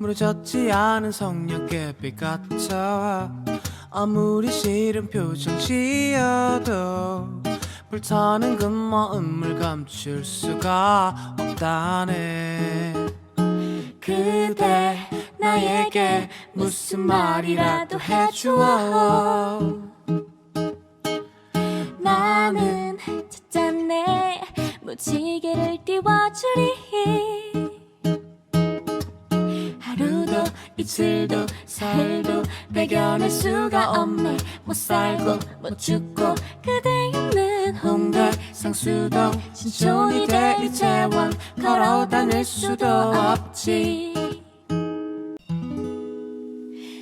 무너졌지 않은 성령의 빛 같아. 아무리 싫은 표정 지어도 불타는 그 마음을 감출 수가 없다네. 그대 나에게 무슨 말이라도 해주어. 나는 찾았네 무지개를 띄워주리. 하루도 이틀도 사흘도 배겨낼 수가 없네. 못 살고 못 죽고 그대 있는 홍대 상수동 신촌이 돼 이태원 걸어 다닐 수도 없지.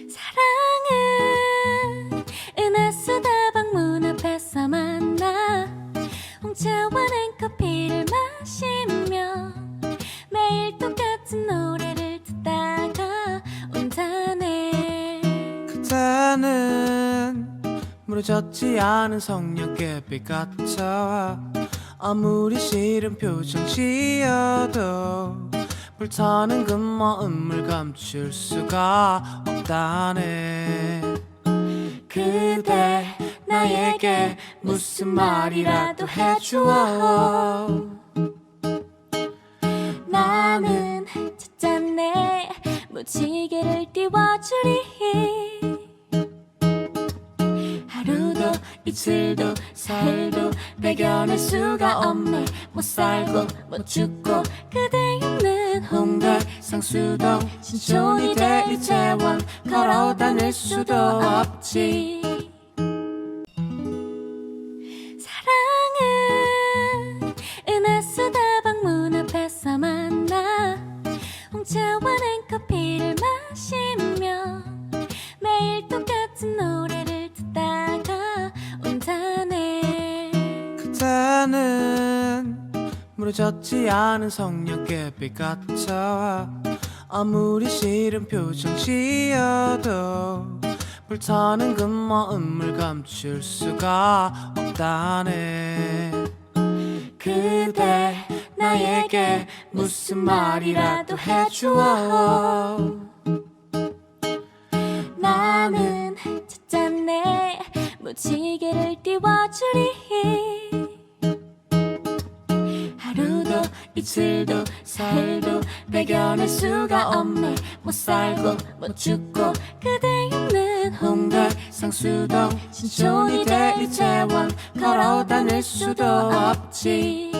사랑은 은하수 다방 문 앞에서 만나 홍차와 냉커피를 마시며 매일 똑같은 노래를 듣다가 온다네. 그대는 무너졌지 않은 성령의 빛 같아. 아무리 싫은 표정 지어도 불타는 그 마음을 감출 수가 없다네. 그대 나에게 무슨 말이라도 해주어. 나는 찾았네 무지개를 띄워주리. 하루도 이틀도 사흘도 배겨낼 수가 없네. 못 살고 못 죽고 그대 있는 홍대 상수동 신촌이 돼 이태원 걸어 다닐 수도 없지. 사랑은 은하수 다방 문 앞에서 만나 홍차와 냉커피를 마시며 매일 똑같은 노래를 듣다가 온다네. 그대는 무너졌지 않은 성령의 빛 같아. 아무리 싫은 표정 지어도 불타는 그 마음을 감출 수가 없다네. 그대 나에게 무슨 말이라도 해주어. 나는 찾았네 무지개를 띄워주리. 하루도 이틀도 사흘도 배겨낼 수가 없네. 못 살고 못 죽고 그대 있는 홍대 상수동 신촌이 돼 이태원 걸어 다닐 수도 없지.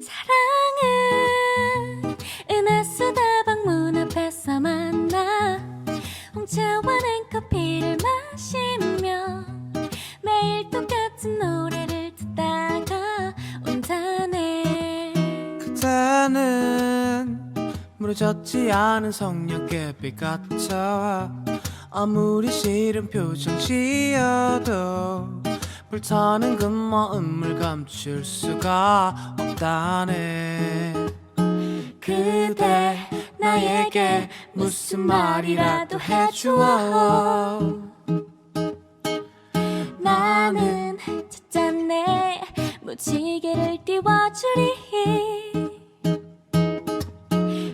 사랑은 은하수 다방 문 앞에서 만나 홍차와 냉커피를 마시며 매일 똑같은 노래를 듣다가 온다네. 그대는 무너졌지 않은 성령의 빛 같아. 아무리 싫은 표정 지어도 불타는 그 마음을 감출 수가 없다네. 그대 나에게 무슨 말이라도 해주어. 나는 찾았네 무지개를 띄워주리.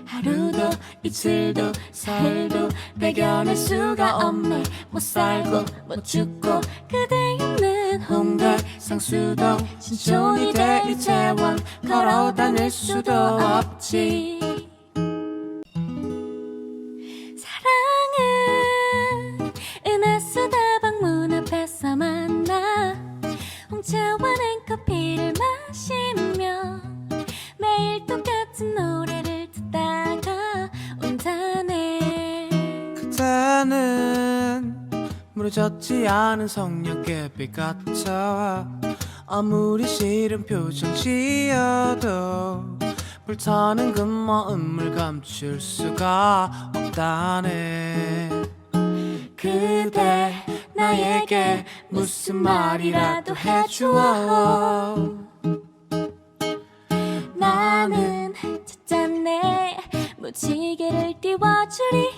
하루도 이틀도 사흘도 배겨낼 수가 없네. 못 살고 못 죽고 그대 있는 홍대 상수동 신촌이 돼 이태원 걸어 다닐 수도 없지. 사랑은 은하수 다방 문 앞에서 만나 홍차와 냉커피를 마시며 매일 똑같은 노래를 듣다가 온다네. 그대는 무너졌지 않은 성령의 빛 같아. 아무리 싫은 표정 지어도 불타는 그 마음을 감출 수가 없다네. 그대 나에게 무슨 말이라도 해주어. 나는 찾았네 무지개를 띄워주리.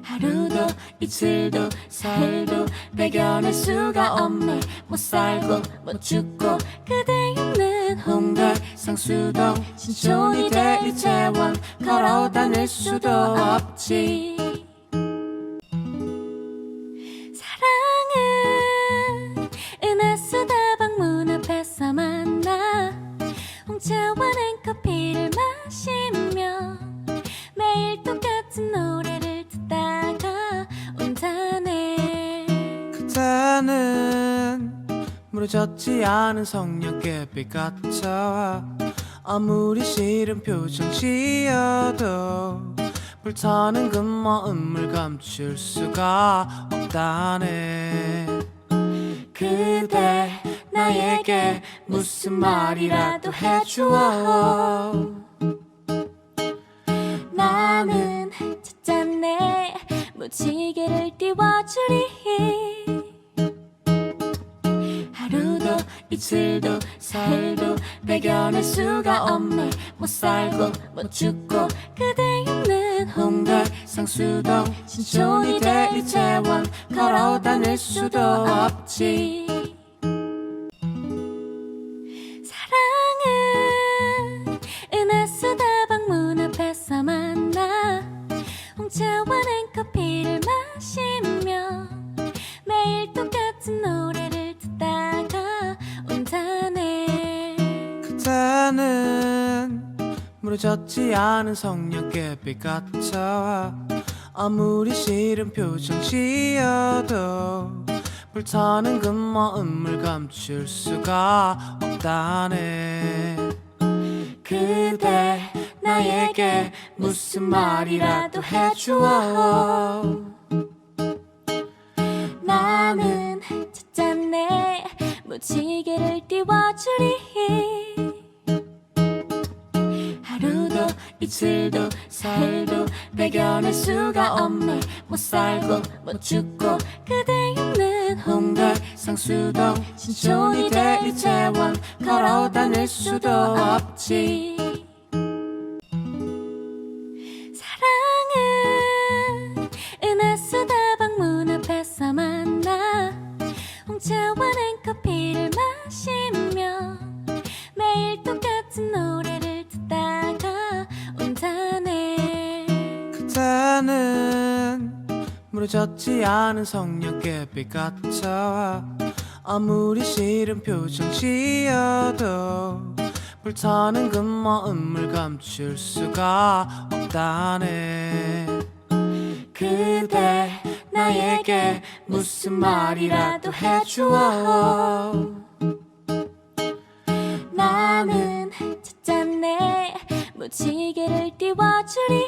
하루도 이틀도 사흘도 배겨낼 수가 없네. 못 살고 못 죽고 그대 있는 홍대 상수동 신촌이 돼 이태원 걸어 다닐 수도 없지. 사랑은 은하수 다방 문 앞에서 만나 홍차와 냉커피를 마시며 매일 똑같은 노래를 듣다가 온다네. 그대는 무너졌지 않은 성령의 빛 같아. 아무리 싫은 표정 지어도 불타는 그 마음을 감출 수가 없다네. 그대 나에게 무슨 말이라도 해주어. 나는 찾았네 무지개를 띄워주리. 하루도 이틀도 사흘도 배겨낼 수가 없네. 못 살고 못 죽고 그대 있는 홍대 상수동 신촌이 돼 이태원 걸어 다닐 수도 없지. 사랑은 은하수 다방 문 앞에서 만나 홍차와 냉커피를 마시며 매일 똑같은 노래를 듣다가 온다네. 그대는 무너졌지 않은 성령의 빛 같아. 아무리 싫은 표정 지어도 불타는 그 마음을 감출 수가 없다네. 그대 나에게 무슨 말이라도 해주어. 나는 찾았네 무지개를 띄워주리. 하루도 이틀도 사흘도 배겨낼 수가 없네. 못 살고 못 죽고 그대 있는 홍대 상수동 신촌이 돼 이태원 걸어 다닐 수도 없지. 사랑은 은하수 다방 문 앞에서 만나 홍차와 냉커피를 마시며 매일 똑같은 노래를 듣다가 온다네. 그대는 무너졌지 않은 성령의 빛 같아. 아무리 싫은 표정 지어도 불타는 그 마음을 감출 수가 없다네. 그대 나에게 무슨 말이라도 해주어. 나는 찾았네 무지개를 띄워주리.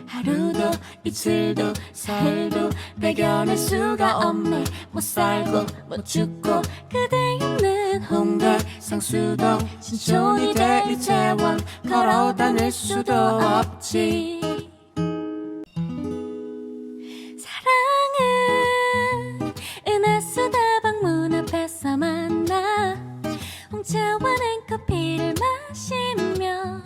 하루도 이틀도 사흘도 배겨낼 수가 없네. 못 살고 못 죽고 그대 있는 홍대 상수동 신촌이 돼 이태원 걸어 다닐 수도 없지. 사랑은 은하수 다방 문 앞에서 만나 홍차와 냉커피를 마시며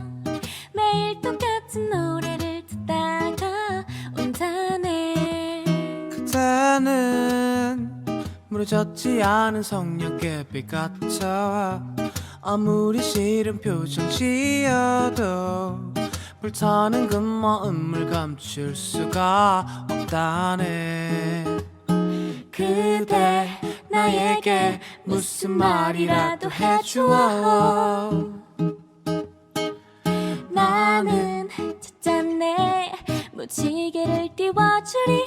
매일 똑같은 노래를 듣다가 온다네. 그대는 무너졌지 않은 성령의 빛 같아. 아무리 싫은 표정 지어도 불타는 그 마음을 감출 수가 없다네. 그대 나에게 무슨 말이라도 해주어. 나는 찾았네 무지개를 띄워주리.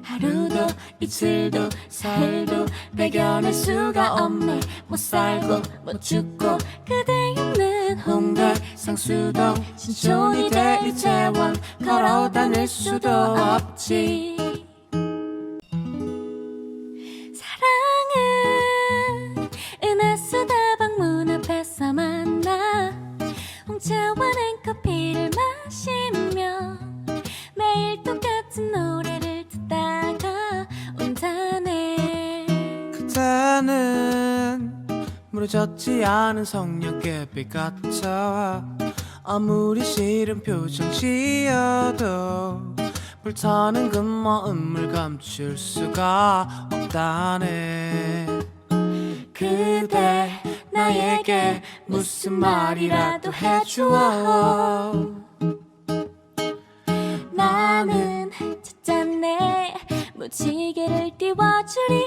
하루도 이틀도 사흘도 배겨낼 수가 없네. 못 살고 못 죽고 그대 있는 홍대 상수동 신촌이 돼 이태원 걸어 다닐 수도 없지. 사랑은 은하수 다방 문 앞에서 만나 홍차와 냉커피를 마시며 매일 똑같은 노래를 듣다가 온다네. 그대는 무너졌지 않은 성령의 빛 같아. 아무리 싫은 표정 지어도 불타는 그 마음을 감출 수가 없다네. 그대 나에게 무슨 말이라도 해주어. 나는 찾았네 무지개를 띄워주리.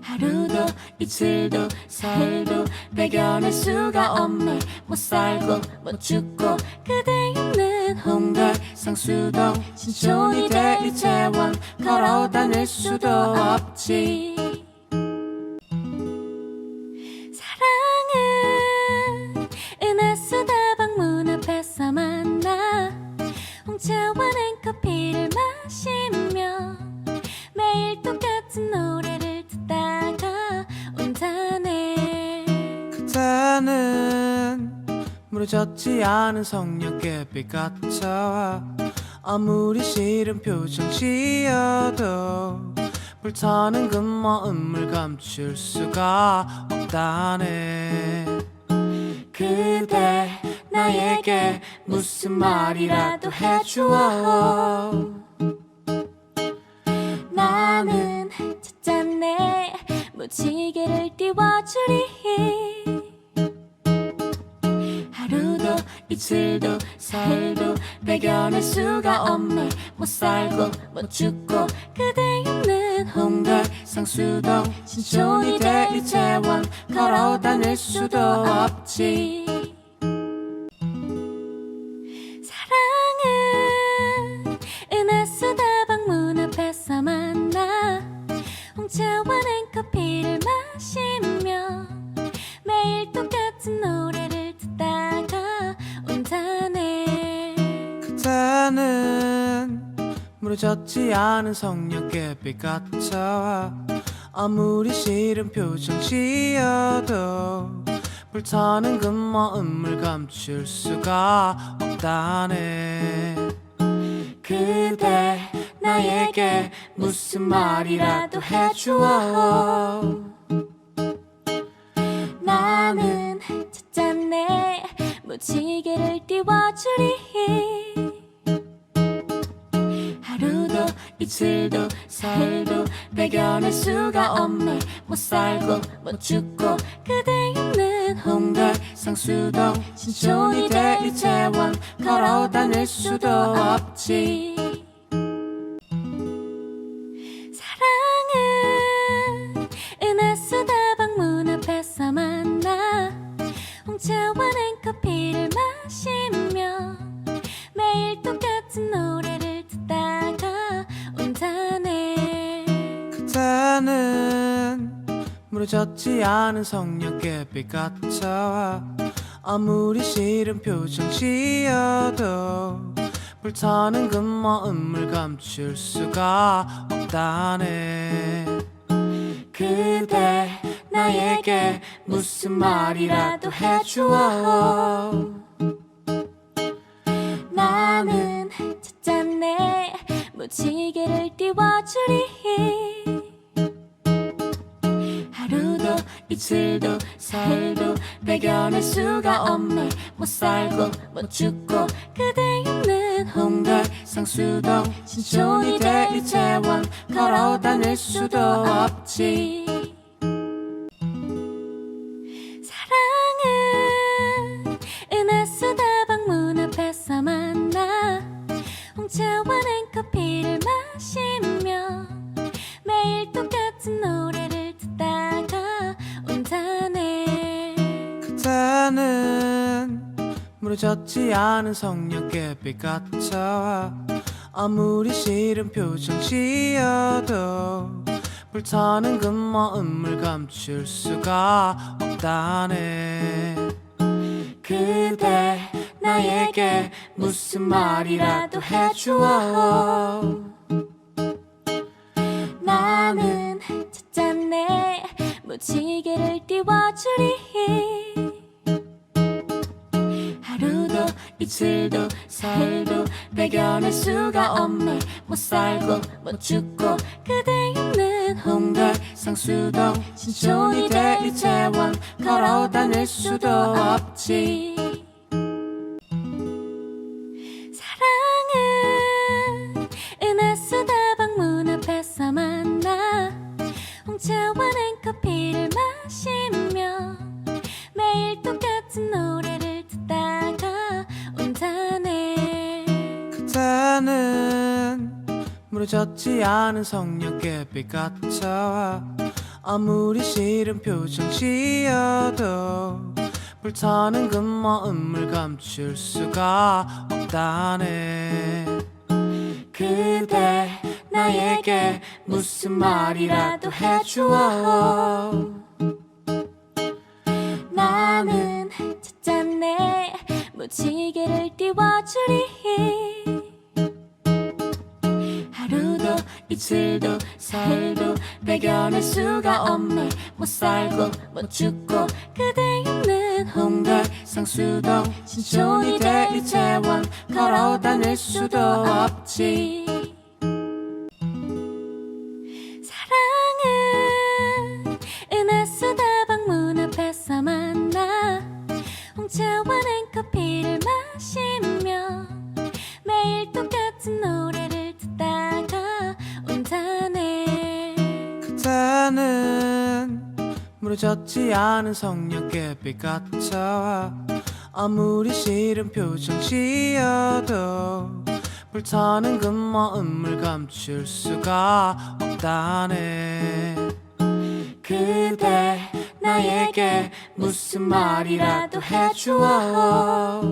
하루도 이틀도 사흘도 배겨낼 수가 없네. 못 살고 못 죽고 그대 있는 홍대 상수동 신촌이 돼 이태원 걸어 다닐 수도 없지. 사랑은 은하수 다방 문 앞에서 만나 홍차와 냉커피를 마시며 매일 똑같은 노래를 듣다가 온다네. 그대는 무너졌지 않은 성령의 빛 같아. 아무리 싫은 표정 지어도 불타는 그 마음을 감출 수가 없다네. 그대 나에게 무슨 말이라도 해주어. 나는 찾았네 무지개를 띄워주리. 하루도 이틀도 사흘도 배겨낼 수가 없네. 못 살고 못 죽고 그대 있는 홍대 상수동 신촌이 돼 이태원 걸어 다닐 수도 없지. 사랑은 은하수 다방 문 앞에서 만나 홍차와 냉커피를 마시며 매일 똑같은 노래를 듣다가 온다네. 그대는 무너졌지 않은 성령의 빛 같아. 아무리 싫은 표정 지어도 불타는 그 마음을 감출 수가 없다네. 그대 나에게 무슨 말이라도 해주어. 나는 찾았네 무지개를 띄워주리. 하루도 이틀도 사흘도 배겨낼 수가 없네. 못 살고 못 죽고 그대 있는 홍대 상수동 신촌이 돼 이태원 걸어 다닐 수도 없지. 사랑은 은하수 다방 문 앞에서 만나 홍차와 냉커피를 마시며 매일 똑같은 노래를 듣다가 온다네. 그대는 무너졌지 않은 성령의 빛 같아. 아무리 싫은 표정 지어도 불타는 그 마음을 감출 수가 없다네. 그대 나에게 무슨 말이라도 해주어. 나는 찾았네 무지개를 띄워주리. 하루도 이틀도 사흘도 배겨낼 수가 없네. 못 살고 못 죽고 그대 있는 홍대 상수동 신촌이 돼 이태원 걸어 다닐 수도 없지. 사랑은 은하수 다방 문 앞에서 만나 홍차와 냉커피를 마시며 매일 똑같은 노래를 듣다가 온다네. 그대는 무너졌지 않은 성령의 빛 같아. 아무리 싫은 표정 지어도 불타는 그 마음을 감출 수가 없다네. 그대 나에게 무슨 말이라도 해주어. 나는 찾았네 무지개를 띄워주리. 하루도 이틀도 사흘도 배겨낼 수가 없네. 못 살고 못 죽고 그대 있는 홍대 상수동 신촌이 돼 이태원 걸어 다닐 수도 없지. 사랑은 은하수 다방 문 앞에서 만나 홍차 그대는 무너졌지 않은 성령의 빛 같아 아무리 싫은 표정 지어도 불타는 그 마음을 감출 수가 없다네 그대 나에게 무슨 말이라도 해주어 나는 찾았네 무지개를 띄워주리 하루도 이틀도 사흘도 배겨낼 수가 없네 못 살고 못 죽고 그대 있는 홍대 상수동 신촌이 돼 이태원 걸어 다닐 수도 없지 사랑은 은하수 다방 문 앞에서 만나 홍차와 냉커피를 마시며 매일 똑같은 노래를 듣다가 온다네 그대는 무너졌지 않은 성령의 빛 같아 아무리 싫은 표정 지어도 불타는 그 마음을 감출 수가 없다네 그대 나에게 무슨 말이라도 해주어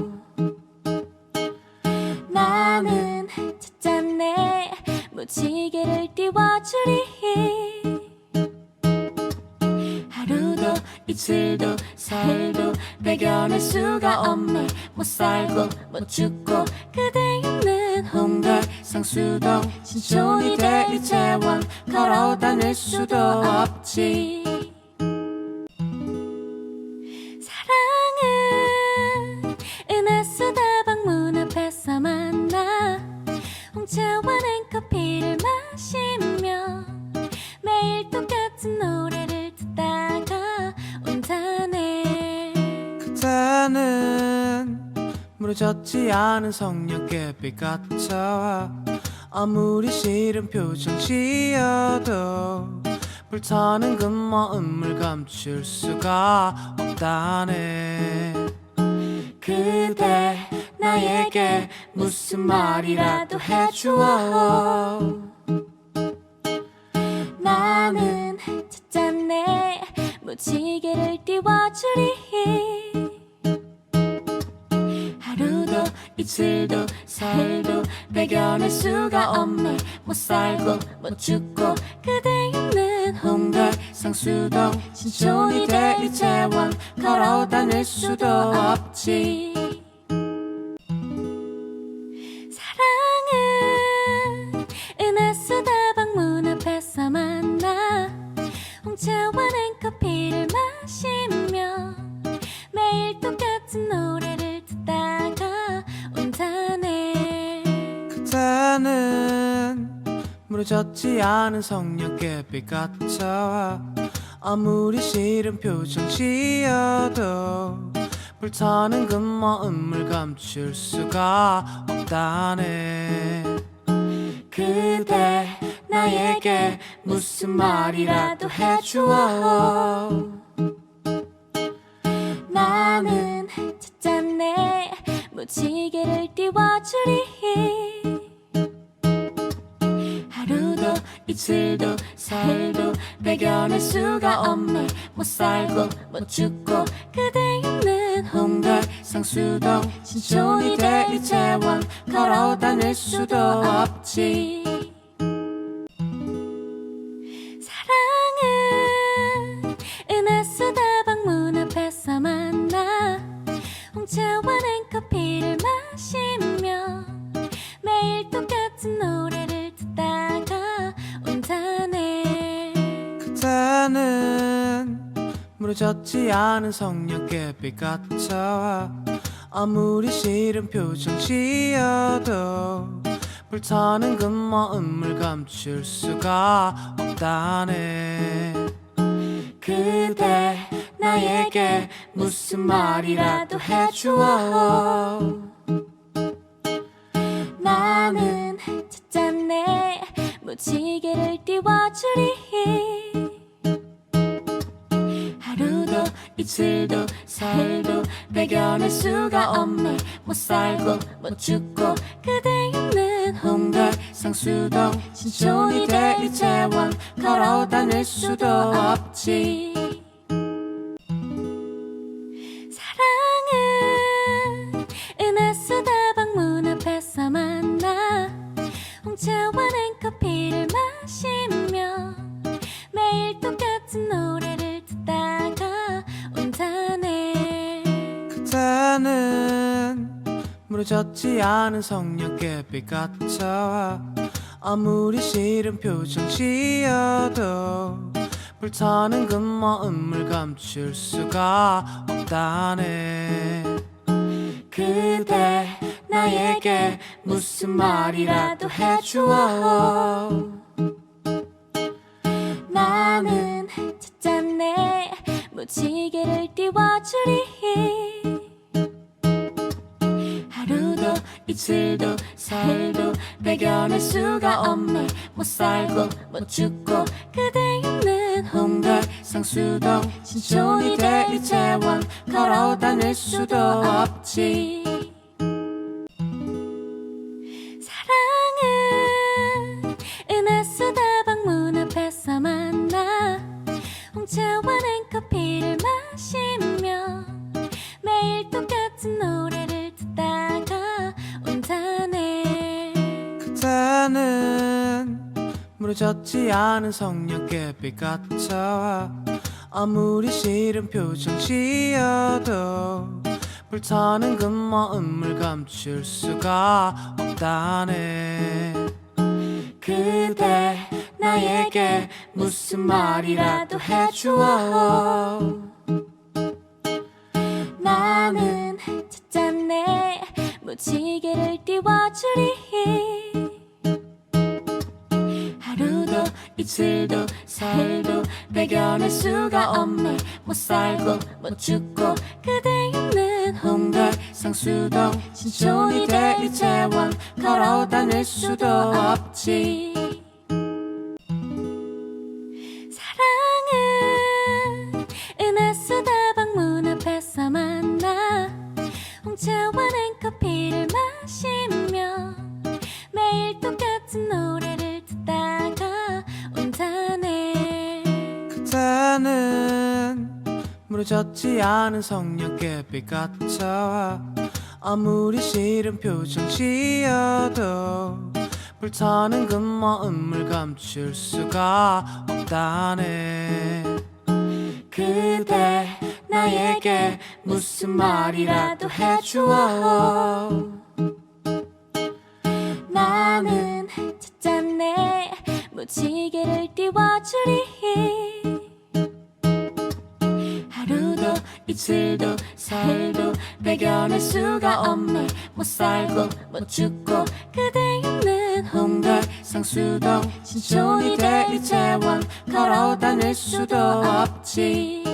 나는 찾았네 무지개를 띄워주리 하루도 이틀도 사흘도 배겨낼 수가 없네 못 살고 못 죽고 그대 있는 홍대 상수동 신촌이 돼 이태원 걸어 다닐 수도 없지 사랑은 은하수 다방 문 앞에서 만나 홍차와 냉커피를 마시며 매일 똑같은 노래를 듣다가 온다네 그대는 무너졌지 않은 성령의 빛 같아 아무리 싫은 표정 지어도 불타는 그 마음을 감출 수가 없다네 그대 나에게 무슨 말이라도 해주어 나는 찾았네 무지개를 띄워주리 하루도 이틀도 사흘도 배겨낼 수가 없네 못 살고 못 죽고 그대 있는 홍대 상수동 신촌이 돼 이태원 걸어 다닐 수도 없지 사랑은 은하수 다방 문 앞에서 만나 홍차와 냉커피를 마시며 매일 똑같은 노래를 듣다가 온다네 그대는 무너졌지 않은 성령의 빛 같아 아무리 싫은 표정 지어도 불타는 그 마음을 감출 수가 없다네 그대 나에게 무슨 말이라도 해주어 나는 찾았네 무지개를 띄워주리 하루도 이틀도 사흘도 배겨낼 수가 없네 못 살고 못 죽고 그대 있는 홍대 상수동 신촌이 돼 이태원 걸어 다닐 수도 없지 사랑은 은하수 다방 문 앞에서 만나 홍차와 냉커피를 마시며 매일 똑같은 노래를 듣다가 온다네 그대는 무너졌지 않은 성령의 빛 같아 아무리 싫은 표정 지어도 불타는 그 마음을 감출 수가 없다네 그대 나에게 무슨 말이라도 해주어 나는 찾았네 무지개를 띄워주리 하루도 이틀도 사흘도 배겨낼 수가 없네 못 살고 못 죽고 그대 있는 없는 홍대 상수동 신촌이 대 이태원 걸어 다닐 수도 없지. 사랑은 은하수 다방 문 앞에서 만나 홍차와 냉커피를 마시며 매일 똑같은 노래를 듣다가 온다네. 그때는 무너졌지 않은 성령의 빛 같아. 아무리 싫은 표정 지어도 불타는 그 마음을 감출 수가 없다네. 그대 나에게 무슨 말이라도 해주어. 나는 찾았네 무지개를 띄워주리. 하루도 이틀도 사흘도 배겨낼 수가 없네. 못 살고 못 죽고 그대 있는 홍대 상수동 신촌이 대 이태원 걸어 다닐 수도 없지. 사랑은 은하수 다방 문 앞에서 만나 홍차와 냉커피를 마시며 매일 똑같은 노래를 듣다가 온다네. 그때는 무너졌지 않은 성령의 빛 같아. 아무리 싫은 표정 지어도 불타는 그 마음을 감출 수가 없다네. 그대 나에게 무슨 말이라도 해주어. 나는 찾았네 무지개를 띄워주리. 하루도 이틀도 사흘도 배겨낼 수가 없네. 못 살고 못 죽고 그대 있는 홍대 상수동 신촌이 대 이태원 걸어 다닐 수도 없지. 사랑은 은하수 다방 문 앞에서 만나 홍차와 냉커피를 마시며 매일 똑같은 노래를 듣다가 온다네. 그때는 무너졌지 않은 성령의 빛 같아. 아무리 싫은 표정 지어도 불타는 그 마음을 감출 수가 없다네. 그대 나에게 무슨 말이라도 해주어. 나는 찾았네 무지개를 띄워주리. 하루도 이틀도 사흘도 배겨낼 수가 없네. 못 살고 못 죽고 그대 있는 홍대 상수동 신촌이 대 이태원 걸어 다닐 수도 없지.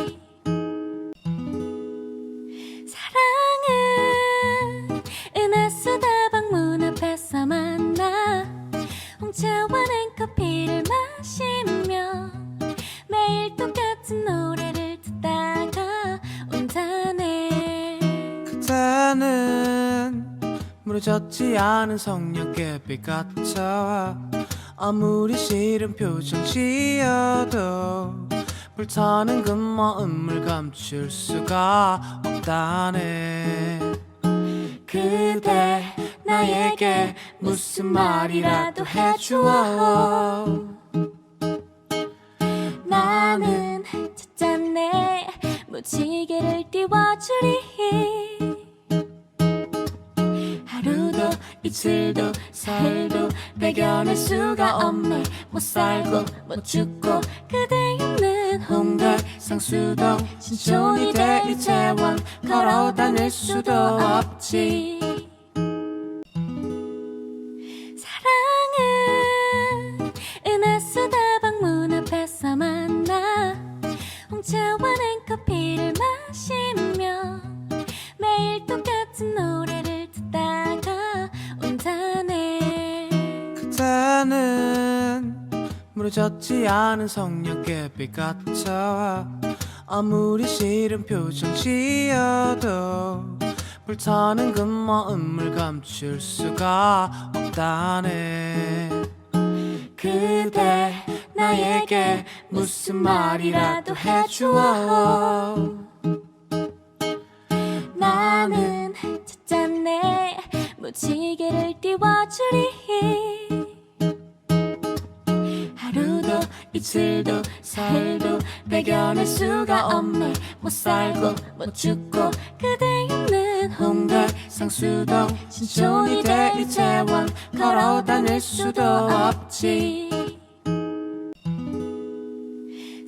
사랑은 은하수 다방 문 앞에서 만나 홍차와 냉커피를 마시며 매일 똑같은 노래를 듣다가 온다네. 그때는 무너졌지 않은 성령의 빛 같아. 아무리 싫은 표정 지어도 불타는 그 마음을 감출 수가 없다네. 그대 나에게 무슨 말이라도 해주어. 나는 찾았네 무지개를 띄워주리. 하루도 이틀도 사흘도 배겨낼 수가 없네. 못 살고 못 죽고 그대 있는 홍대 상수동 신촌이 대 이태원 걸어 다닐 수도 없지. 사랑은 은하수 다방 문 앞에서 만나 홍차와 냉커피를 마시며 매일 똑같은 노래를 듣다가 온다네. 그때는 무너졌지 않은 성령의 빛 같아. 아무리 싫은 표정 지어도 불타는 그 마음을 감출 수가 없다. 없다네. 그대 나에게 무슨 말이라도 해주어. 나는 찾았네 무지개를 띄워주리. 하루도 이틀도 사흘도 배겨낼 수가 없네. 못 살고 못 죽고 그대 있는 홍대 상수동 신촌이 돼 이태원 걸어 다닐 수도 없지.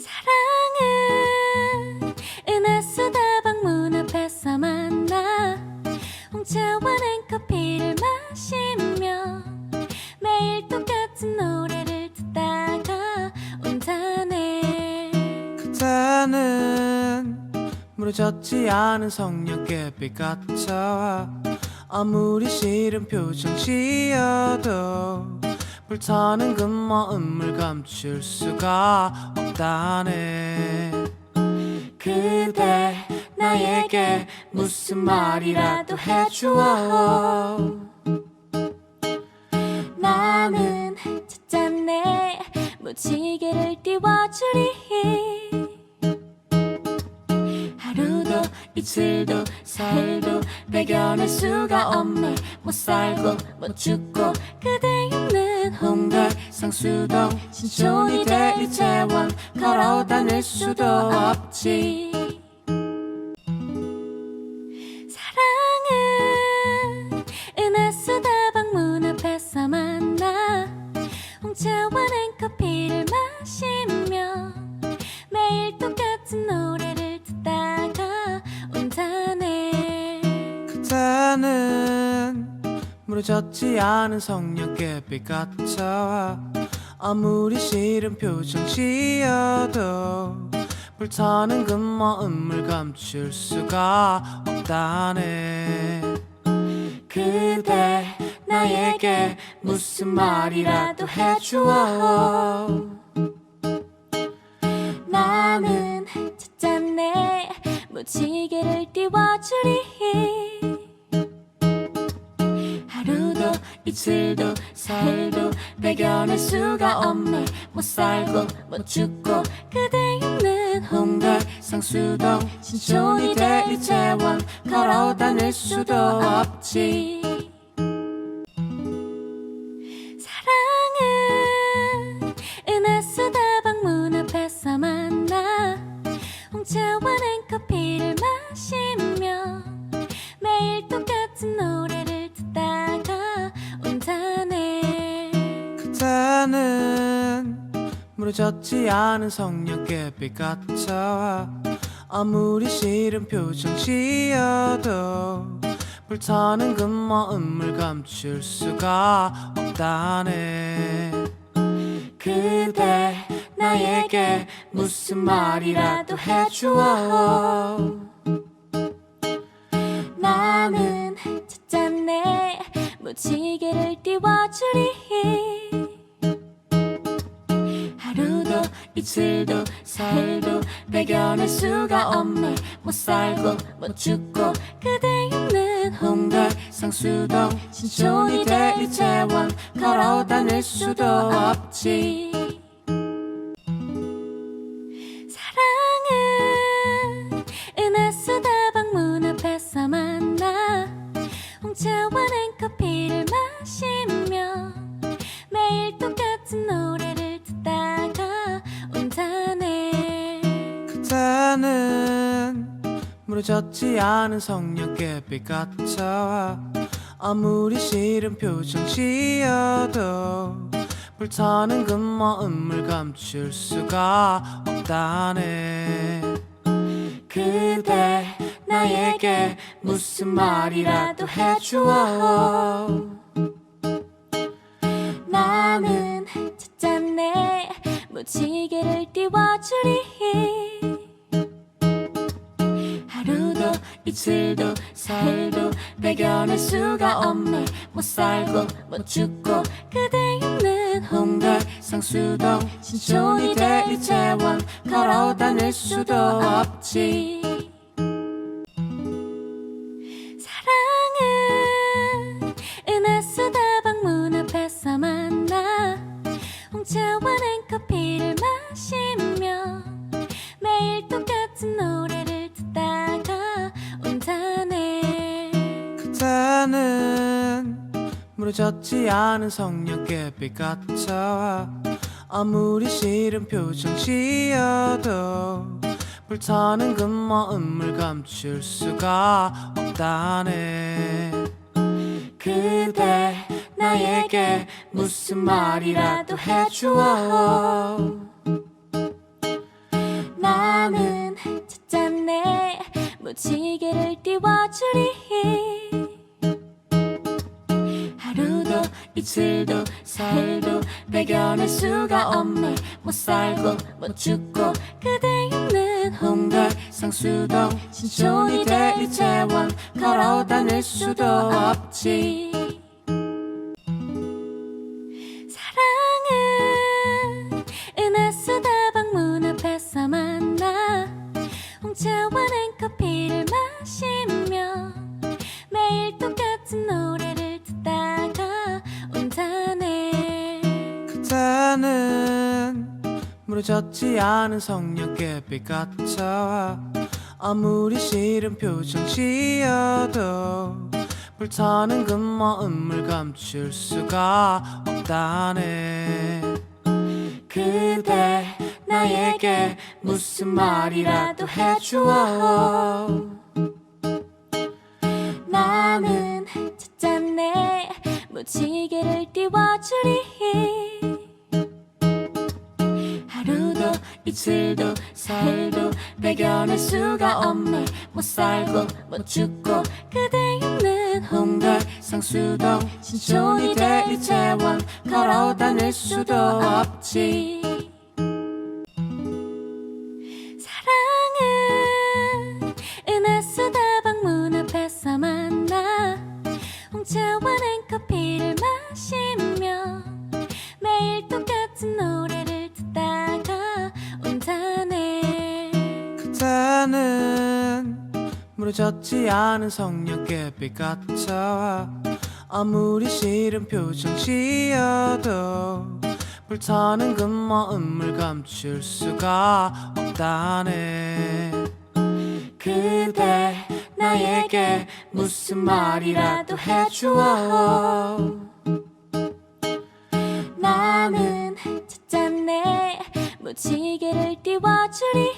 사랑은 은하수 다방 문 앞에서 만나 홍차와 냉커피를 마시며 매일 똑같은 노래를 듣다가 온다네. 그대는 무너졌지 않은 성령의 빛 같아. 아무리 싫은 표정 지어도 불타는 그 마음을 감출 수가 없다네. 그대 나에게 무슨 말이라도 해주어. 나는 찾았네 무지개를 띄워주리. 하루도 이틀도 사흘도 배겨낼 수가 없네. 못 살고 못 죽고 그대 있는 홍대 상수동 신촌이 돼 이태원 걸어 다닐 수도 없지. 사랑은 은하수 다방 문 앞에서 만나 홍차와 냉커피를 마시며 매일 똑같은 노래를 듣다가 온다네. 그대는 무너졌지 않은 성령의 빛 같아. 아무리 싫은 표정 지어도 불타는 그 마음을 감출 수가 없다네. 그대 나에게 무슨 말이라도 해주어. 나는 찾았네 무지개를 띄워주리. 하루도 이틀도 사흘도 배겨낼 수가 없네. 못 살고 못 죽고 그대 있는 홍대 상수동 신촌이 돼 이태원 걸어 다닐 수도 없지. 사랑은 은하수 다방 문 앞에서 만나 홍차와 냉커피를 마시며 매일 똑같은 노래를 듣다가 온다네. 그대는 무너졌지 않은 성령의 빛 같아. 아무리 싫은 표정 지어도 불타는 그 마음을 감출 수가 없다네. 그대 나에게 무슨 말이라도 해주어. 나는 찾았네 무지개를 띄워주리. 하루도 이틀도 사흘도 배겨낼 수가 없네. 못 살고 못 죽고 그대 있는 홍대 상수동 신촌이 돼 이태원 걸어 다닐 수도 없지. 사랑은 은하수 다방 문 앞에서 만나 홍차와 냉커피를 마시며 매일 똑같은 노래를 듣다가 온다네. 그대는 무너졌지 않은 성령의 빛 같아. 아무리 싫은 표정 지어도 불타는 그 마음을 감출 수가 없다네. 그대 나에게 무슨 말이라도 해주어. 나는 찾았네 무지개를 띄워주리. 하루도 이틀도 사흘도 배겨낼 수가 없네. 못 살고 못 죽고 그대 있는 홍대 상수동 신촌이 돼 이태원 걸어 다닐 수도 없지. 사랑은 은하수 다방 문 무뎌지지 않은 성령의 빛 같아. 아무리 싫은 표정 지어도 불타는 그 마음을 감출 수가 없다네. 그대 나에게 무슨 말이라도 해주어. 나는 찾았네 무지개를 띄워주리. 하루도 이틀도 사흘도 배겨낼 수가 없네. 못 살고 못 죽고 그대 있는 홍대 상수동 신촌이 돼 이태원 걸어 다닐 수도 없지. 사랑은 은하수 다방 문 앞에서 만나 홍차와 냉커피를 마시며 매일 똑같은 노래를 듣다가 온다네. 그대는 무뎌지지 않은 성령의 빛 같아. 아무리 싫은 표정 지어도 불타는 그 마음을 감출 수가 없다네. 그대 나에게 무슨 말이라도 해주어. 나는 찾았네 무지개를 띄워주리. 하루도 이틀도 사흘도 배겨낼 수가 없네. 못 살고 못 죽고 그대 있는 홍대 상수동 신촌이 돼 이태원 걸어 다닐 수도 없지. 사랑은 은하수 다방 문 앞에서 만나 홍차와 냉커피를 마시며 매일 똑같은 노래를 듣다가 온다네. 그대는 무뎌지지 않은 성령의 빛 같아. 아무리 싫은 표정 지어도 불타는 그 마음을 감출 수가 없다네. 그대 나에게 무슨 말이라도 해주어. 나는 찾았네 무지개를 띄워주리.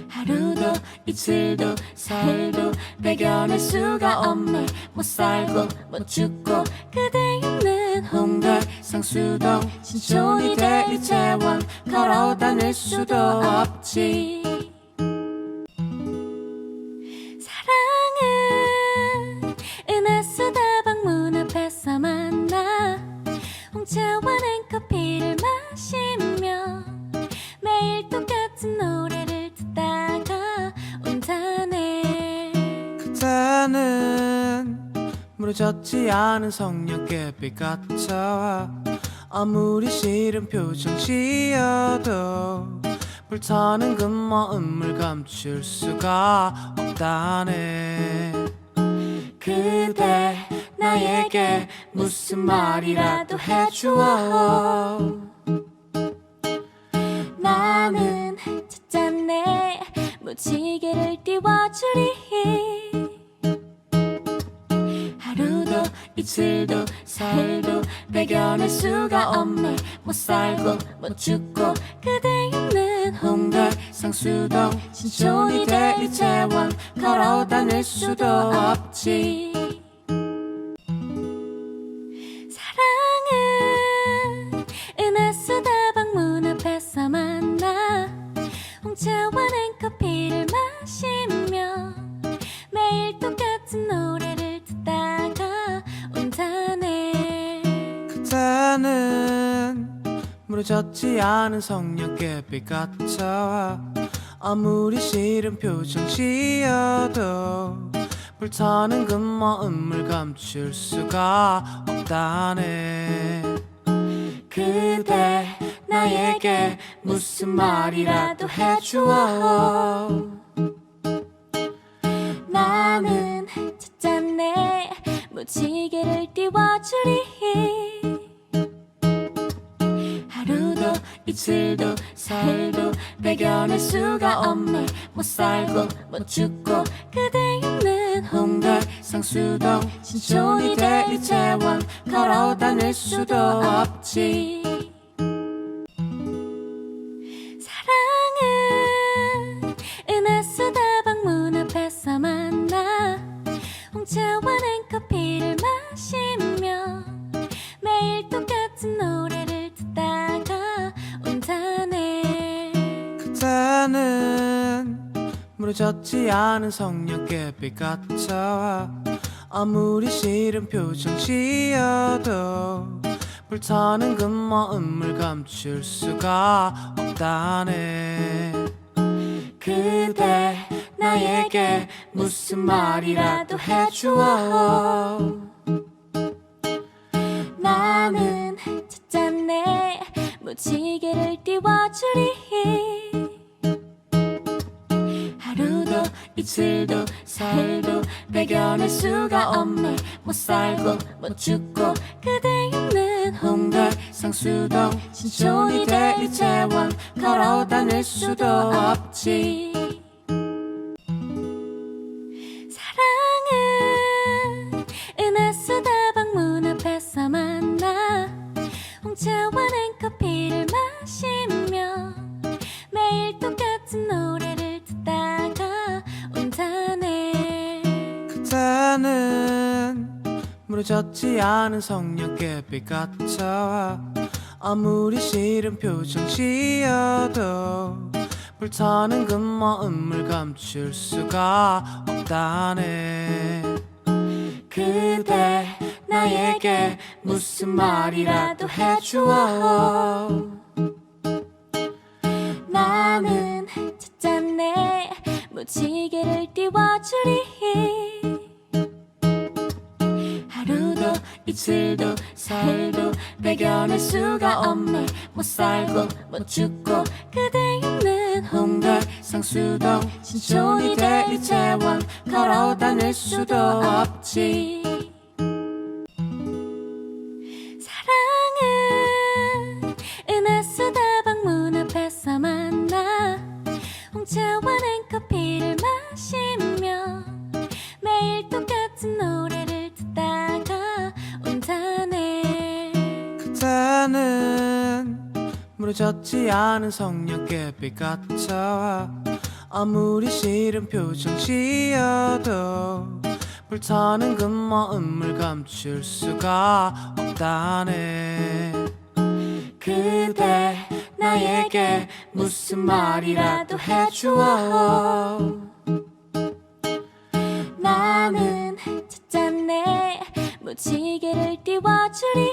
하루도 이틀도 사흘도 배겨낼 수가 없네. 못 살고 못 죽고 그대 있는 홍대 상수동 신촌이 돼 이태원 걸어 다닐 수도 없지. 사랑은 은하수 다방 문 앞에서 만나 홍차와 냉커피를 마시며 매일 똑같은 노래를 듣다가 온다네. 그대는 무뎌지지 않은 성령의 빛 같아. 아무리 싫은 표정 지어도 불타는 그 마음을 감출 수가 없다네. 그대 나에게 무슨 말이라도 해주어. 나는 찾았네 무지개를 띄워주리. 하루도 이틀도 사흘도 배겨낼 수가 없네. 못 살고 못 죽고 그대 있는 홍대 상수동 신촌이 돼 이태원 걸어 다닐 수도 없지. 사랑은 은하수 다방 문 앞에서 만나 홍차와 냉커피를 마시며 매일 똑같은 노래를 듣다가 온다네. 그대는 무뎌지지 않은 성령의 빛 같아. 아무리 싫은 표정 지어도 불타는 그 마음을 감출 수가 없다네. 그대 나에게 무슨 말이라도 해주어. 나는 찾았네 무지개를 띄워주리. 하루도 이틀도 사흘도 배겨낼 수가 없네. 못 살고 못 죽고 그대 있는 홍대 상수동 신촌이 돼 이태원 걸어 다닐 수도 없지. 사랑은 은하수 다방 문 앞에서 만나 홍차와 냉커피를 마시며 매일 똑같은 노래를 듣다가 온다네. 그대는 무너졌지 않은 성령의 빛 같아. 아무리 싫은 표정 지어도 불타는 그 마음을 감출 수가 없다네. 그대 나에게 무슨 말이라도 해주어. 나는 찾았네 무지개를 띄워주리. 하루도 이틀도 사흘도 배겨낼 수가 없네. 못 살고 못 죽고 그대 있는 홍대 상수동 신촌이 돼 이태원 걸어 다닐 수도 없지. 사랑은 은하수 다방 문 앞에서 만나 홍차와 냉커피를 마시며 매일 똑같은 노래를 듣다가 온다네. 그대는 무너졌지 않은 성령의 빛 같아. 아무리 싫은 표정 지어도 불타는 그 마음을 감출 수가 없다네. 그대 나에게 무슨 말이라도 해주어. 나는 찾았네 무지개를 띄워주리. 하루도 이틀도 사흘도 배겨낼 수가 없네. 못 살고 못 죽고 그대 있는 홍대 상수동 신촌이 돼 이태원 걸어 다닐 수도 없지. 사랑은 은하수 다방 문 앞에서 만나 홍차와 냉커피를 마시며 매일 똑같은 노래를 듣다가 온다네. 그대는 무너졌지 않은 성령의 빛 같아. 아무리 싫은 표정 지어도 불타는 그 마음을 감출 수가 없다네. 그대 나에게 무슨 말이라도 해주어. 나는 찾았네 무지개를 띄워주리.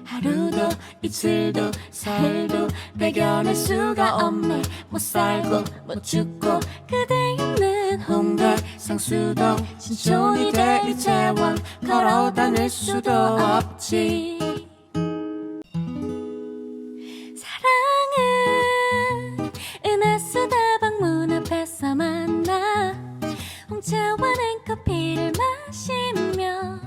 하루도 이틀도 사흘도 배겨낼 수가 없네. 못 살고 못 죽고 그대 있는 홍대 상수동 신촌이 돼 이태원 걸어 다닐 수도 없지. 사랑은 은하수 다방 문 앞에서 만나 홍차와 냉커피를 마시며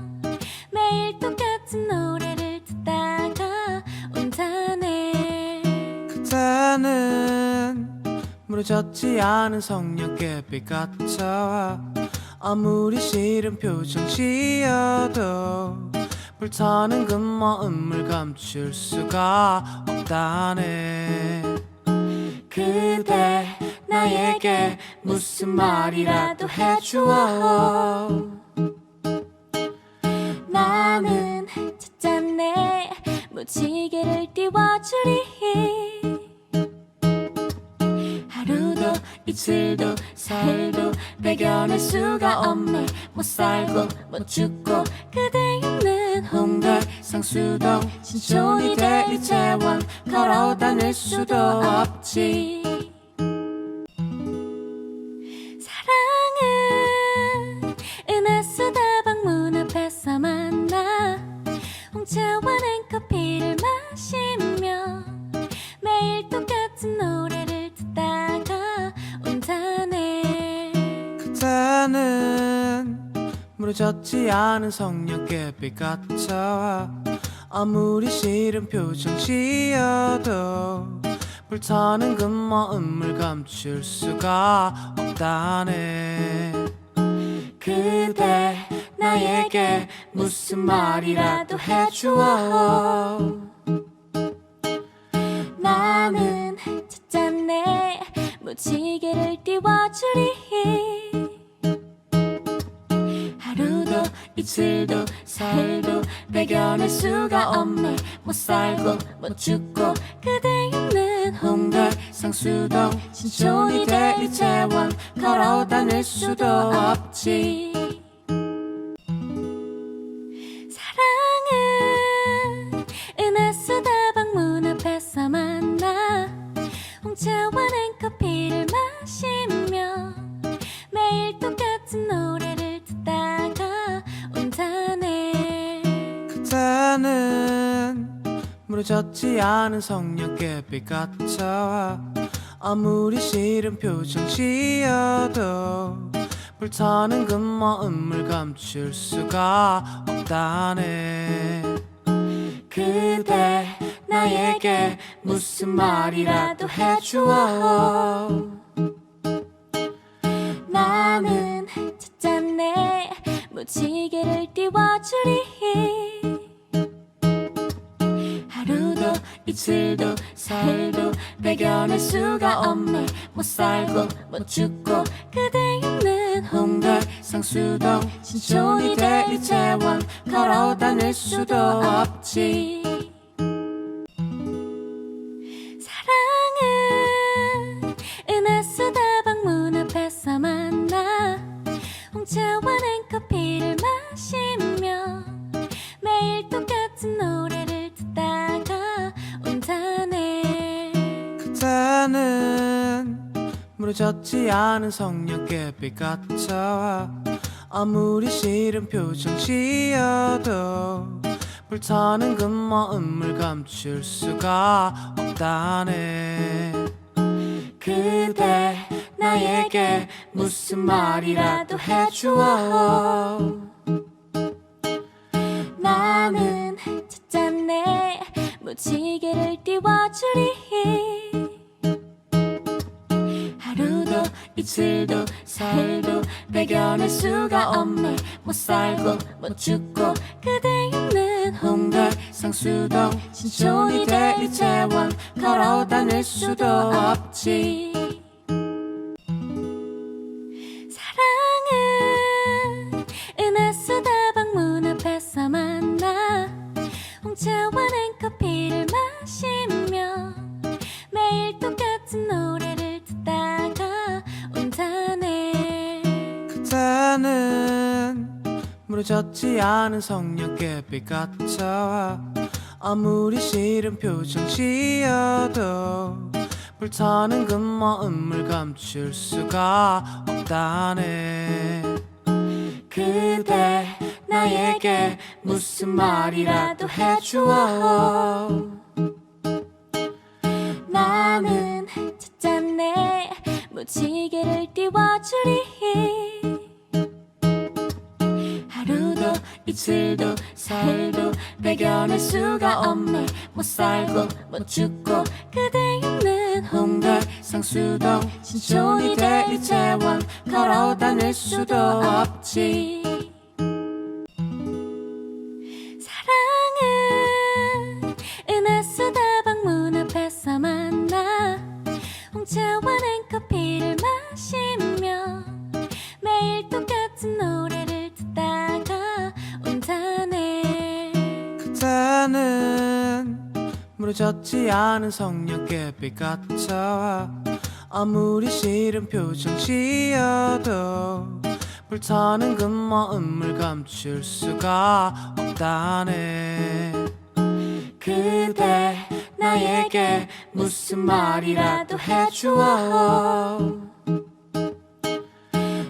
매일 똑같은 노래를 듣다가 온다네. 그대는 무너졌지 않은 성령의 빛 같아. 아무리 싫은 표정 지어도 불타는 그 마음을 감출 수가 없다네. 그대 나에게 무슨 말이라도 해주어. 나는 찾았네 무지개를 띄워주리. 하루도 이틀도 사흘도 배겨낼 수가 없네. 못 살고 못 죽고 그대 있는 홍대 상수동 신촌이 돼 이태원 걸어 다닐 수도 없지. 사랑은 은하수 다방 문 앞에서 만나 홍차와 냉커피를 마시며 매일 똑같은 노래를 듣다가 온다네. 그대는 무너졌지 않은 성령의 빛 같아. 아무리 싫은 표정 지어도 불타는 그 마음을 감출 수가 없다네. 그대 나에게 무슨 말이라도 해주어. 나는 찾았네 무지개를 띄워주리. 하루도 이틀도 사흘도 배견할 수가 없네. 못 살고 못 죽고 그대 있는 홍대 상수동 신촌이 돼 이태원 걸어 다닐 수도 없지. 사랑은 은하수 다방 문 앞에서 만나 홍차와 냉커피를 마시며 매일 똑같은 노래를 듣다가 온다네. 그대는 무너졌지 않은 성령의 빛 같아. 아무리 싫은 표정 지어도 불타는 그 마음을 감출 수가 없다네. 그대 나에게 무슨 말이라도 해주어. 나는 찾았네 무지개를 띄워주리. 하루도 이틀도 사흘도 배견할 수가 없네. 못 살고 못 죽고 그대 있는 홍대 상수동 신촌이 돼 이태원 걸어 다닐 수도 없지. 사랑은 은하수 다방 문 앞에서 만나 홍차와 냉커피를 마시며 매일 똑같은 노래를 듣다가 온다네. 그대는 무너졌지 않은 성령의 빛 같아. 아무리 싫은 표정 지어도 불타는 그 마음을 감출 수가 없다네. 그대 나에게 무슨 말이라도 해주어. 나는 찾았네 무지개를 띄워주리. 하루도 이틀도 사흘도 배견할 수가 없네. 못 살고 못 죽고 그대 있는 홍대 상수동 신촌이 돼 이태원 걸어 다닐 수도 없지. 사랑은 은하수 다방 문 앞에서 만나 홍차와 냉커피를 마시며 매일 똑같은 노래를 듣다가 온다네. 그대는 무너졌지 않은 성령의 빛 같아. 아무리 싫은 표정 지어도 불타는 그 마음을 감출 수가 없다네. 그대 나에게 무슨 말이라도 해주어. 나는 찾았네 무지개를 띄워주리. 하루도 이틀도 사흘도 배견할 수가 없네. 못 살고 못 죽고 그대 있는 홍대 상수동 신촌이 돼 이태원 걸어 다닐 수도 없지. 사랑은 은하수 다방 문 앞에서 만나 홍차와 냉커피를 마시며 매일 똑같은 노래를 듣다가 온다네. 그대는 무너졌지 않은 성령의 빛 같아. 아무리 싫은 표정 지어도 불타는 그 마음을 감출 수가 없다네. 그대 나에게 무슨 말이라도 해주어.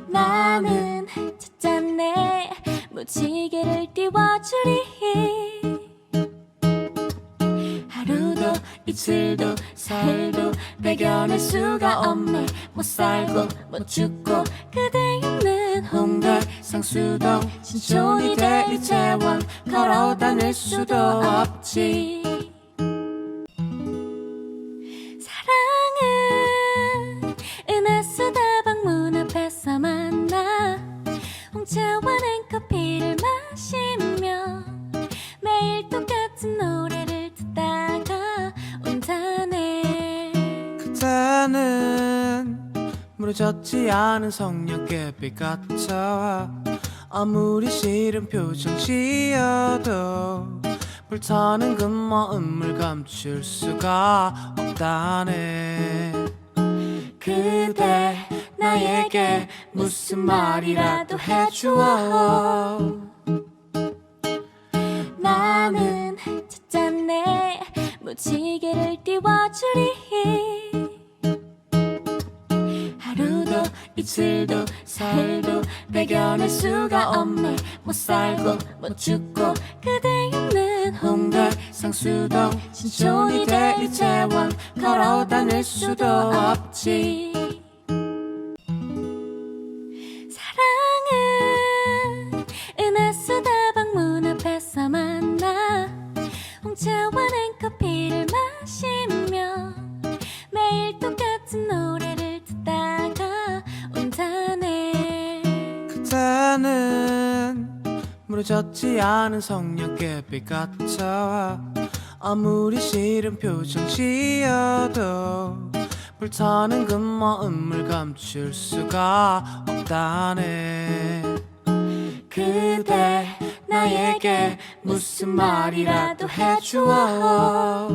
나는 찾았네 무지개를 띄워주리. 하루도 이틀도 사흘도 배견할 수가 없네. 못 살고 못 죽고 그대 있는 홍대 상수동 신촌이 돼 이태원 걸어 다닐 수도 없지. 사랑은 은하수 다방 문 앞에서 만나 홍차 무너졌지 않은 성령의 빛 같아 아무리 싫은 표정 지어도 불타는 그 마음을 감출 수가 없다네. 그대 나에게 무슨 말이라도 해주어. 나는 찾았네 무지개를 띄워주리. 하루도 이틀도 사흘도 배겨낼 수가 없네. 못 살고 못 죽고 그대 있는 홍대 상수동 신촌이 돼 이태원 걸어 다닐 수도 없지. 사랑은 은하수 다방 문 앞에서 만나 홍차와 냉커피를 마시며 매일 똑같은 노래를 듣다가 온다네. 그대는 무너졌지 않은 성령의 빛 같아 아무리 싫은 표정 지어도 불타는 그 마음을 감출 수가 없다네. 그대 나에게 무슨 말이라도 해주어.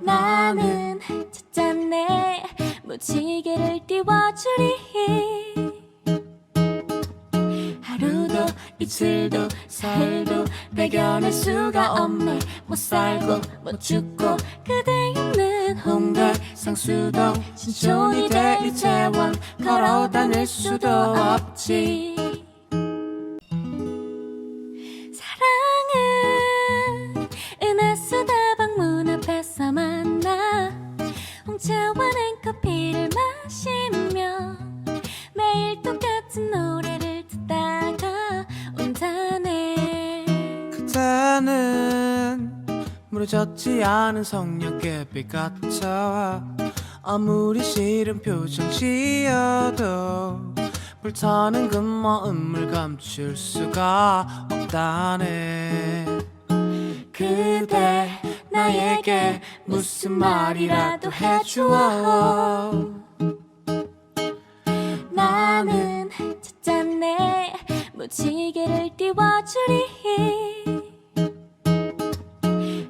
나는 찾았네 무지개를 띄워주리. 하루도 이틀도 사흘도 배겨낼 수가 없네. 못 살고 못 죽고 그대 있는 홍대 상수동 신촌이 돼 이태원 걸어 다닐 수도 없지. 사랑은 은하수 다방 문 앞에서 만나 홍차와 냉커피를 마시며 매일 똑같은 노래를 듣다가 온다네. 그대는 무너졌지 않은 성령의 빛 같아 아무리 싫은 표정 지어도 불타는 그 마음을 감출 수가 없다네. 그대 나에게 무슨 말이라도 해주어. 나는 찾았네 무지개를 띄워주리.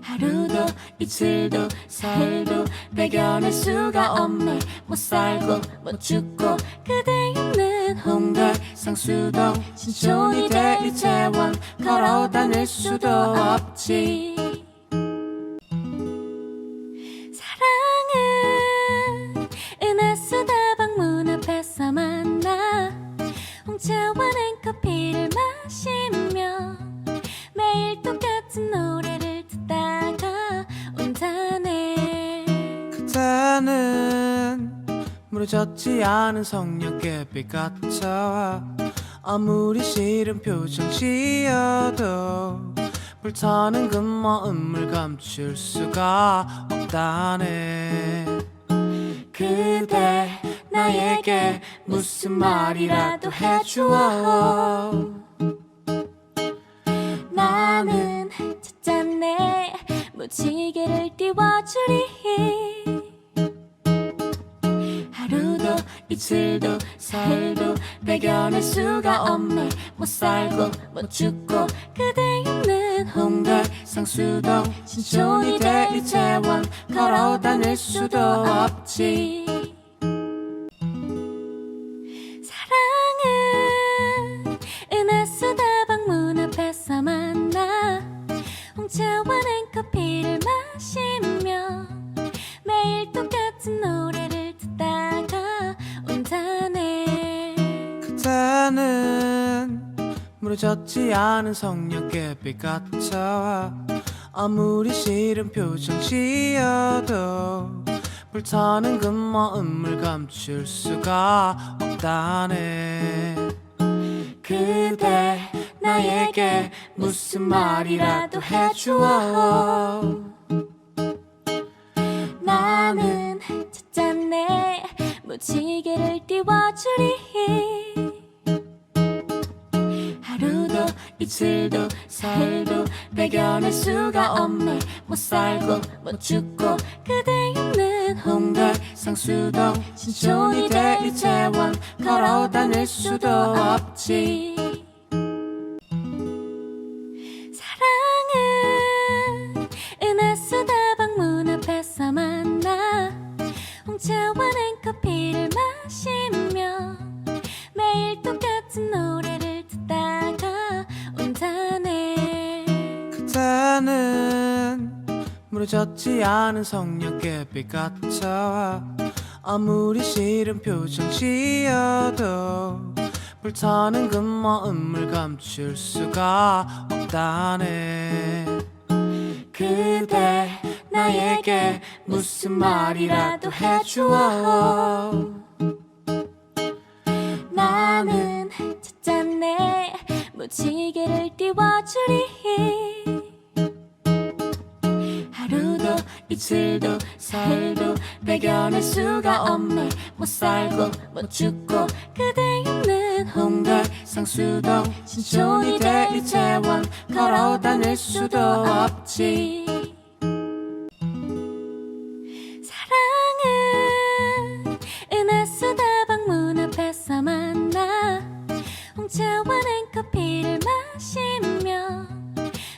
하루도 이틀도 사흘도 배겨낼 수가 없네. 못 살고 못 죽고 그대 있는 홍대 상수동 신촌이 돼 이태원 걸어 다닐 수도 없지. 사랑은 은하수 다방 문 앞에서 만나 홍차와 냉커피를 마시며 매일 똑같은 노래를 듣다가 온다네. 그대는 무너졌지 않은 성령의 빛 같아 아무리 싫은 표정 지어도 불타는 그 마음을 감출 수가 없다네. 그대 나에게 무슨 말이라도 해주어. 나는 찾았네 무지개를 띄워주리. 하루도 이틀도 사흘도 배겨낼 수가 없네. 못 살고 못 죽고 그대 있는 홍대 상수동 신촌이 돼 이태원 걸어 다닐 수도 없지. 사랑은 은하수 다방 문 앞에서 만나 홍차와 냉커피를 마시며 매일 똑같은 노래를 듣다가 온다네. 그대는 무너졌지 않은 성령의 빛 같아 아무리 싫은 표정 지어도 불타는 그 마음을 감출 수가 없다네. 그대 나에게 무슨 말이라도 해주어. 나는 찾았네 무지개를 띄워주리. 하루도 이틀도 사흘도 배겨낼 수가 없네. 못 살고 못 죽고 그대 있는 홍대 상수동 신촌이 돼 이태원 걸어 다닐 수도 없지. 사랑은 은하수 다방 문 앞에서 만나 홍차와 냉커피를 마시며 매일 똑같은 노래를 듣다가 온다네. 그대는 무너졌지 않은 성령의 빛 같아. 아무리 싫은 표정 지어도 불타는 그 마음을 감출 수가 없다네. 그대 나에게 무슨 말이라도 해주어. 나는 찾았네 무지개를 띄워주리. 하루도 이틀도 사흘도 배겨낼 수가 없네. 못 살고 못 죽고 그대 있는 홍대 상수동 신촌이 돼 이태원 걸어 다닐 수도 없지. 사랑은 은하수 다방 문 앞에서 만나 홍차와 냉커피를 마시며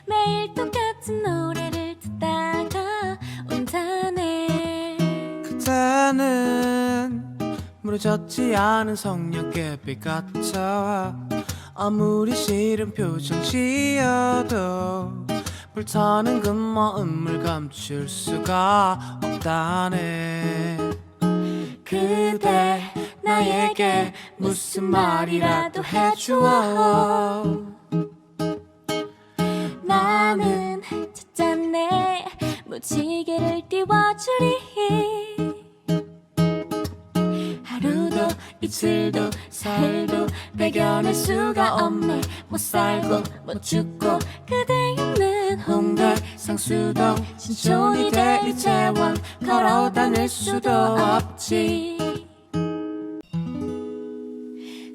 매일 똑같은 노래를 듣다가 온다네. 그대는 무너졌지 않은 성령의 빛 같아. 아무리 싫은 표정 지어도 불타는 그 마음을 감출 수가 없다네. 그대 나에게 무슨 말이라도 해주어. 나는 찾았네 무지개를 띄워주리. 하루도 이틀도 사흘도 배겨낼 수가 없네. 못 살고 못 죽고 그대 있는 홍대 상수동 신촌이 돼 이태원 걸어 다닐 수도 없지.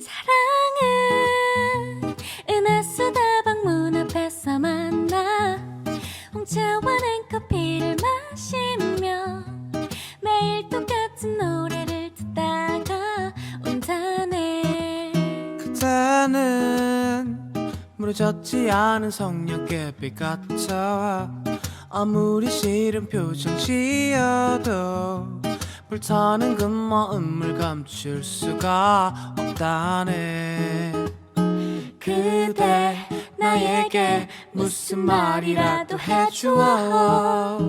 사랑은 은하수 다방 문 앞에서 만나 홍차와 냉커피를 마시며 매일 똑같은 노래를 듣다가 온다네. 그대는 무너졌지 않은 성령의 빛 같아. 아무리 싫은 표정 지어도 불타는 그 마음을 감출 수가 없다네. 그대 나에게 무슨 말이라도 해주어.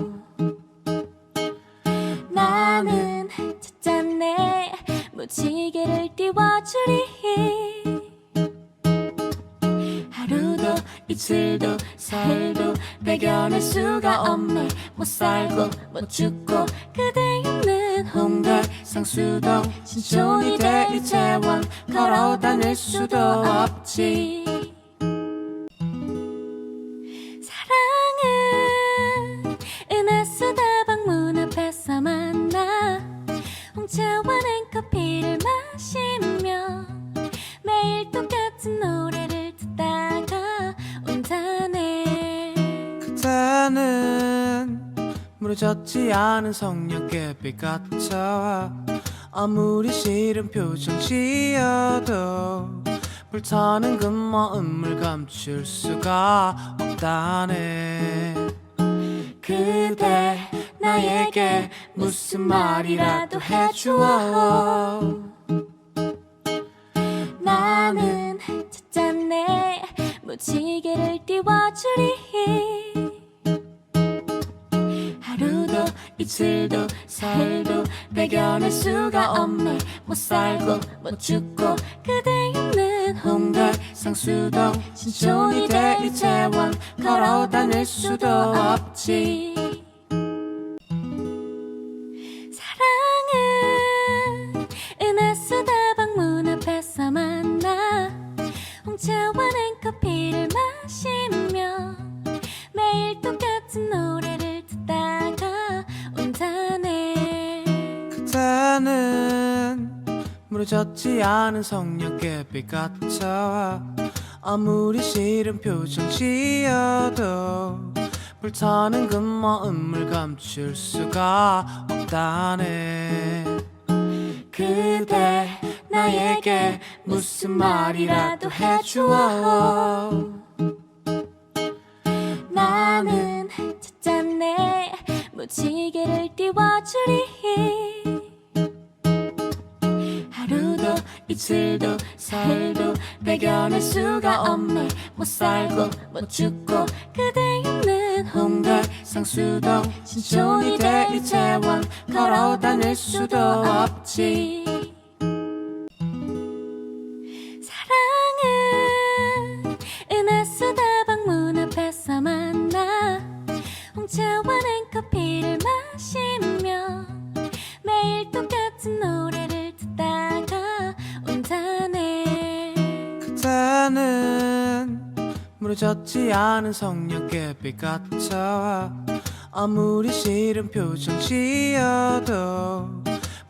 나는 찾았네 무지개를 띄워주리. 하루도 이틀도 사흘도 배겨낼 수가 없네. 못 살고 못 죽고 그대 있는 홍대 상수동 신촌이 돼 이태원 걸어 다닐 수도 없지. 사랑은 은하수 다방 문 앞에서 만나 홍차와 냉커피를 마시며 매일 똑같은 노래를 듣다가 온다네. 그대는 무너졌지 않은 성령의 빛 같아. 아무리 싫은 표정 지어도 불타는 그 마음을 감출 수가 없다네. 그대 나에게 무슨 말이라도 해주어. 나는 찾았네 무지개를 띄워주리. 하루도 이틀도 사흘도 배겨낼 수가 없네. 못 살고 못 죽고 그대 있는 홍대 상수동 신촌이 돼 이태원 걸어 다닐 수도 없지. 사랑은 은하수 다방 문 앞에서 만나 홍차와 냉커피를 마시며 매일 똑같은 노래를 듣다가 온다네. 그대는 무너졌지 않은 성령의 빛 같아. 아무리 싫은 표정 지어도 불타는 그 마음을 감출 수가 없다네. 그대 나에게 무슨 말이라도 해주어. 나는 찾았네 무지개를 띄워주리. 하루도 이틀도 사흘도 배견할 수가 없네. 못 살고 못 죽고 그대 있는 홍대 상수동 신촌이 돼 이태원 걸어 다닐 수도 없지. 사랑은 은하수 다방 문 앞에서 만나 홍차와 냉커피를 마시며 매일 똑같은 노래를 듣다가 온다네. 그대는 무너졌지 않은 성령의 빛 같아. 아무리 싫은 표정 지어도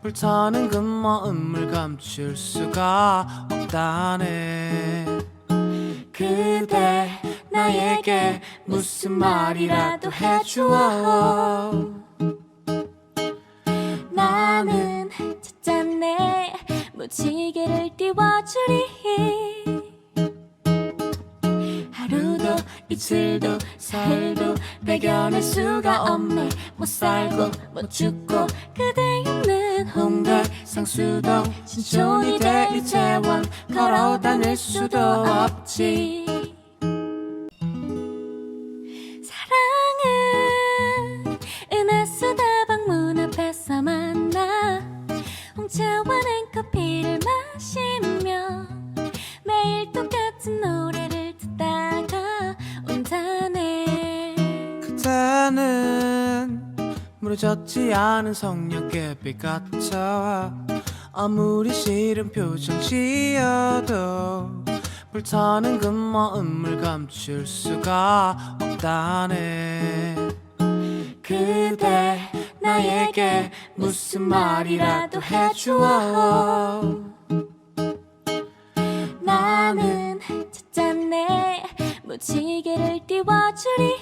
불타는 그 마음을 감출 수가 없다네. 그대 나에게 무슨 말이라도 해주어. 나는 찾았네 무지개를 띄워주리. 하루도 이틀도 사흘도 배견할 수가 없네. 못 살고 못 죽고 그대 있는 홍대 상수동 신촌이 돼 이태원 걸어 다닐 수도 없지. 사랑은 은하수 다방 문 앞에서 만나 홍차와 냉커피를 마시며 매일 똑같은 노래를 듣다가 온다네. 그대는 무너졌지 않은 성령의 빛 같아. 아무리 싫은 표정 지어도 불타는 그 마음을 감출 수가 없다네. 그대 나에게 무슨 말이라도 해주어. 나는 찾았네 무지개를 띄워주리.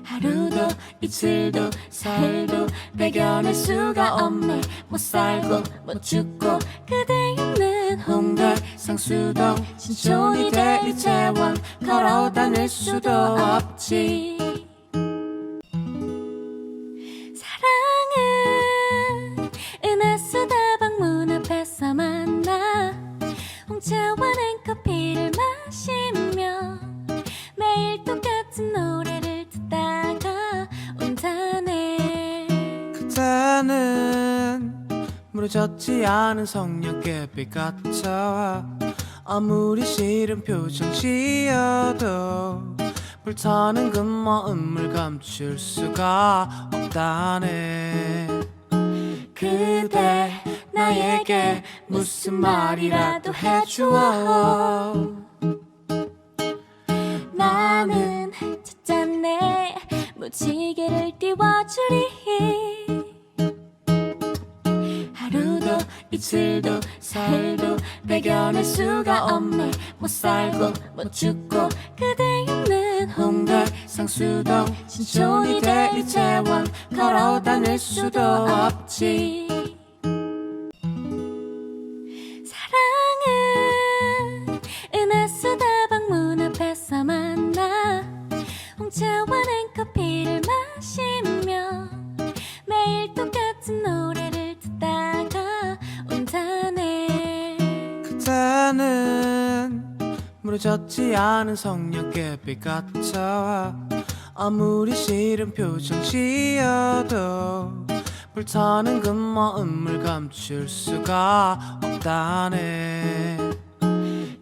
하루도 이틀도 사흘도 배견할 수가 없네. 못 살고 못 죽고 그대 있는 홍대 상수동 신촌이 돼 이태원 걸어 다닐 수도 없지. 사랑은 은하수 다방 문 앞에서 만나 홍차와 냉커피를 마시며 매일 똑같은 노래를 듣다가 온다네. 그대는 무너졌지 않은 성령의 빛 같아. 아무리 싫은 표정 지어도 불타는 그 마음을 감출 수가 없다네. 그대 나에게 무슨 말이라도 해주어. 나는 찾았네 무지개를 띄워주리. 하루도 이틀도 사흘도 배견할 수가 없네. 못 살고 못 죽고 그대 있는 홍대 상수동 신촌이 돼 이태원 걸어 다닐 수도 없지. 사랑은 은하수 다방 문 앞에서 만나 홍차와 냉커피를 마시며 매일 똑같은 노래를 듣다가 온다네. 그대는 무너졌지 않은 성령의 빛 같아. 아무리 싫은 표정 지어도 불타는 그 마음을 감출 수가 없다네.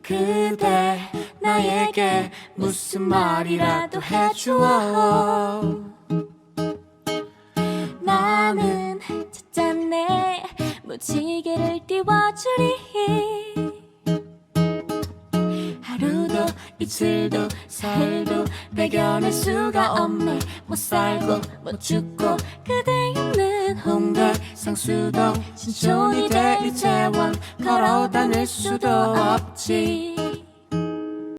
그대 나에게 무슨 말이라도 해주어. 나는 찾았네 무지개를 띄워주리. 하루도 이틀도 사흘도 배견할 수가 없네. 못 살고 못 죽고 그대 있는 홍대 상수동 신촌이 돼 이태원 걸어 다닐 수도 없지.